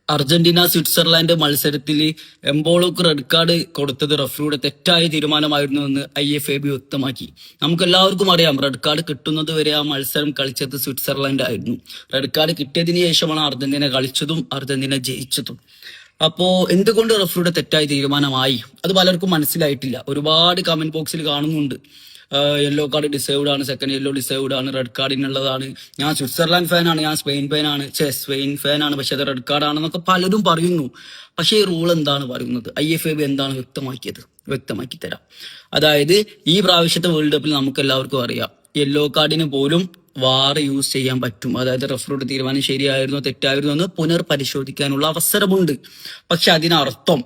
Argentina Switzerland മത്സരത്തിൽ എംബോളോക്ക് red card കൊടുത്തത് റഫറിയുടെ തെറ്റായ തീരുമാനമായിരുന്നുവെന്ന് IFAB വ്യക്തമാക്കി. നമുക്ക് എല്ലാവർക്കും അറിയാം, റെഡ് കാർഡ് കിട്ടുന്നത് വരെ ആ മത്സരം കളിച്ചത് സ്വിറ്റ്സർലാൻഡ് ആയിരുന്നു. റെഡ് കാർഡ് കിട്ടിയതിനു ശേഷമാണ് അർജന്റീന കളിച്ചതും അർജന്റീന ജയിച്ചതും. അപ്പോ എന്തുകൊണ്ട് റഫറിയുടെ തെറ്റായ തീരുമാനമായി അത് പലർക്കും മനസ്സിലായിട്ടില്ല. ഒരുപാട് കമന്റ് ബോക്സിൽ കാണുന്നുണ്ട്, യെല്ലോ കാർഡ് ഡിസേർവ്ഡ് ആണ്, സെക്കൻഡ് യെല്ലോ ഡിസേർവ്ഡ് ആണ്, റെഡ് കാർഡിനുള്ളതാണ്, ഞാൻ സ്വിറ്റ്സർലാൻഡ് ഫാനാണ്, ഞാൻ സ്പെയിൻ ഫാനാണ്, പക്ഷെ അത് റെഡ് കാർഡ് ആണെന്നൊക്കെ പലരും പറയുന്നു. പക്ഷേ ഈ റൂൾ എന്താണ് പറയുന്നത്, IFAB എന്താണ് വ്യക്തമാക്കി തരാം. അതായത് ഈ പ്രാവശ്യത്തെ വേൾഡ് കപ്പിൽ നമുക്ക് എല്ലാവർക്കും അറിയാം, യെല്ലോ കാർഡിന് പോലും വാർ യൂസ് ചെയ്യാൻ പറ്റും. അതായത് റഫറിയുടെ തീരുമാനം ശരിയായിരുന്നോ തെറ്റായിരുന്നോ എന്ന് പുനർപരിശോധിക്കാനുള്ള അവസരമുണ്ട്. പക്ഷെ അതിനർത്ഥം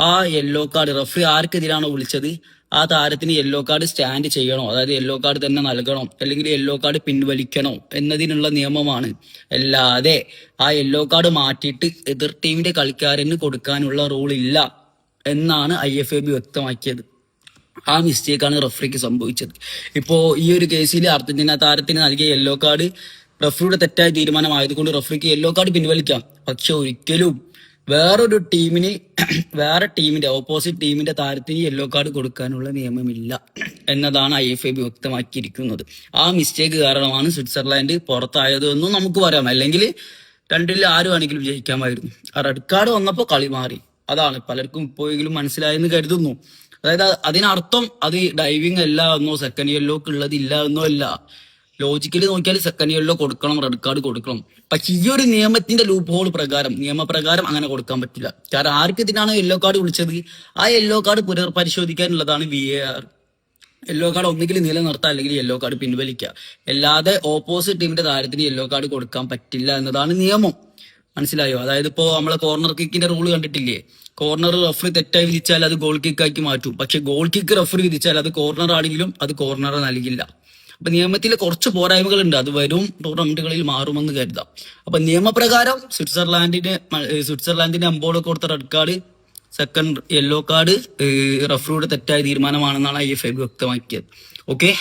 ആ യെല്ലോ കാർഡ് റഫറി ആർക്കെതിരാണോ വിളിച്ചത് ആ താരത്തിന് യെല്ലോ കാർഡ് സ്റ്റാൻഡ് ചെയ്യണോ, അതായത് യെല്ലോ കാർഡ് തന്നെ നൽകണോ, അല്ലെങ്കിൽ യെല്ലോ കാർഡ് പിൻവലിക്കണോ എന്നതിനുള്ള നിയമമാണ്. അല്ലാതെ ആ യെല്ലോ കാർഡ് മാറ്റിയിട്ട് എതിർ ടീമിന്റെ കളിക്കാരന് കൊടുക്കാനുള്ള റൂൾ ഇല്ല എന്നാണ് IFAB വ്യക്തമാക്കിയത്. ആ മിസ്റ്റേക്കാണ് റഫറിക്ക് സംഭവിച്ചത്. ഇപ്പോ ഈ ഒരു കേസിൽ അർജന്റീന താരത്തിന് നൽകിയ യെല്ലോ കാർഡ് റഫറിയുടെ തെറ്റായ തീരുമാനമായതുകൊണ്ട് റഫറിക്ക് യെല്ലോ കാർഡ് പിൻവലിക്കാം. പക്ഷെ ഒരിക്കലും വേറൊരു ടീമിന് വേറെ ടീമിന്റെ ഓപ്പോസിറ്റ് ടീമിന്റെ താരത്തിന് യെല്ലോ കാർഡ് കൊടുക്കാനുള്ള നിയമമില്ല എന്നതാണ് IFAB വ്യക്തമാക്കിയിരിക്കുന്നത്. ആ മിസ്റ്റേക്ക് കാരണമാണ് സ്വിറ്റ്സർലാൻഡ് പുറത്തായത് എന്നും നമുക്ക് പറയാം. അല്ലെങ്കിൽ രണ്ടിൽ ആര് വേണമെങ്കിലും ജയിക്കാമായിരുന്നു. ആ റെഡ് കാർഡ് വന്നപ്പോൾ കളി മാറി. അതാണ് പലർക്കും ഇപ്പോഴെങ്കിലും മനസ്സിലായെന്ന് കരുതുന്നു. അതായത് അതിനർത്ഥം അത് ഡൈവിംഗ് അല്ല എന്നോ സെക്കൻഡ് യെല്ലോക്ക് ഉള്ളതില്ല എന്നോ അല്ല. ലോജിക്കലി നോക്കിയാൽ സെക്കൻഡ് യെല്ലോ കൊടുക്കണം, റെഡ് കാർഡ് കൊടുക്കണം. പക്ഷെ ഈ ഒരു നിയമത്തിന്റെ ലൂപ്പ് ഹോൾ നിയമപ്രകാരം അങ്ങനെ കൊടുക്കാൻ പറ്റില്ല. കാരണം ആർക്ക് ഇതിനാണ് യെല്ലോ കാർഡ് വിളിച്ചത് ആ യെല്ലോ കാർഡ് പുനർപരിശോധിക്കാനുള്ളതാണ് VAR. യെല്ലോ കാർഡ് ഒന്നുകിൽ നിലനിർത്താം, അല്ലെങ്കിൽ യെല്ലോ കാർഡ് പിൻവലിക്കുക. അല്ലാതെ ഓപ്പോസിറ്റ് ടീമിന്റെ താരത്തിന് യെല്ലോ കാർഡ് കൊടുക്കാൻ പറ്റില്ല എന്നതാണ് നിയമം. മനസ്സിലായോ? അതായത് ഇപ്പോ നമ്മളെ കോർണർ കിക്കിന്റെ റൂൾ കണ്ടിട്ടില്ലേ? കോർണർ റഫറി തെറ്റായി വിധിച്ചാൽ അത് ഗോൾ കിക്കാക്കി മാറ്റും. പക്ഷെ ഗോൾ കിക്ക് റഫറി വിധിച്ചാൽ അത് കോർണർ ആണെങ്കിലും അത് കോർണർ നൽകില്ല. അപ്പൊ നിയമത്തിൽ കുറച്ച് പോരായ്മകളുണ്ട്. അത് വരും ടൂർണമെന്റുകളിൽ മാറുമെന്ന് കരുതാം. അപ്പൊ നിയമപ്രകാരം സ്വിറ്റ്സർലാൻഡിന്റെ അമ്പോള് കൊടുത്ത red card second yellow card റഫറിയുടെ തെറ്റായ തീരുമാനമാണെന്നാണ് IFAB വ്യക്തമാക്കിയത്. ഓക്കെ.